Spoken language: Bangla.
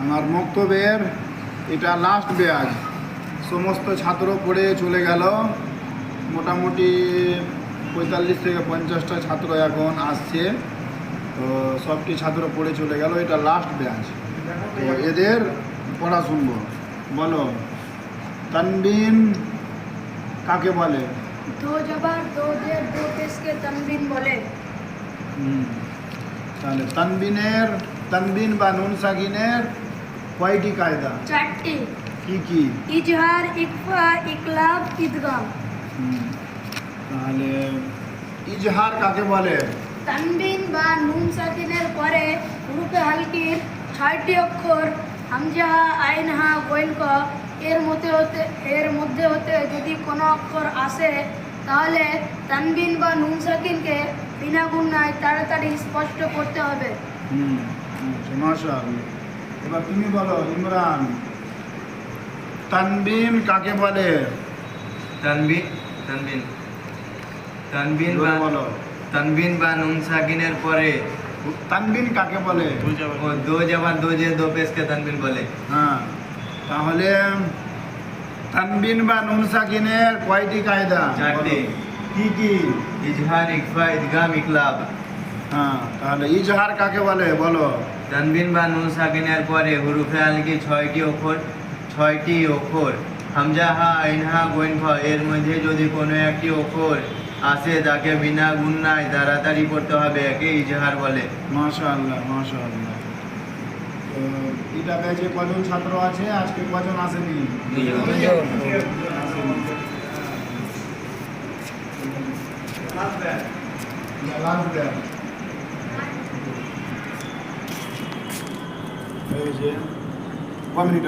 আমার বক্তব্যের এটা লাস্ট ব্যাচ। সমস্ত ছাত্র পড়ে চলে গেল, মোটামুটি 45 থেকে 50টা ছাত্র এখন আসছে। তো সবটি ছাত্র পড়ে চলে গেল, এটা লাস্ট ব্যাচ। তো এদের পড়া শুনবো। বলো, তানবিন কাকে বলে? दो जबर दो जेर दो पेश के तनवीन बोले। তাহলে তানবিন বা নুন সাকিনের কয়টি কায়দা? चारटी। কি কি? इजहार, इकफा, इकलाब, इदगाम। তাহলে ইজহার কাকে বলে? তানবিন বা নুন সাকিনের পরে রূপে হালকির 6টি অক্ষর হামজাহা, আইনহা, গোয়েনক এর মধ্যে হতে যদি কোনো অক্ষর আসে তাহলে তানবিন বা নুন সাকিনকে বিনা গুণায় তাড়াতাড়ি স্পষ্ট করতে হবে। মাশাআল্লাহ। এবার তুমি বলো ইমরান, তানবিন কাকে বলে? তানবিন বলো, তানবিন বা নুন সাকিনের পরে তানবিন কাকে বলে? দো জবর দো জের দো পেশকে তানবিন বলে। হ্যাঁ, তাহলে তানবিন বা নুন সাকিনের কয়টি কায়দা? 4টি। কি কি? ইজহার, ইকফা, ইদগাম, ইকলাব। হ্যাঁ, তাহলে ইজহার কাকে বলে? বলো। তানবিন বা নুন সাকিনের পরে হুরুফে আলকি 6টি অক্ষর হামজাহা, আইনহা, গোয়েনফ এর মধ্যে যদি কোনো একটি অক্ষর আসে যাকে বিনা গুণায় তাড়াতাড়ি পড়তে হবে, একে ইজহার বলে। মাশাআল্লাহ, মাশাআল্লাহ। তো এটা ব্যাচে কজন ছাত্র আছে? আজকে কজন আসেনি? Last batch. এই যে 1 মিনিট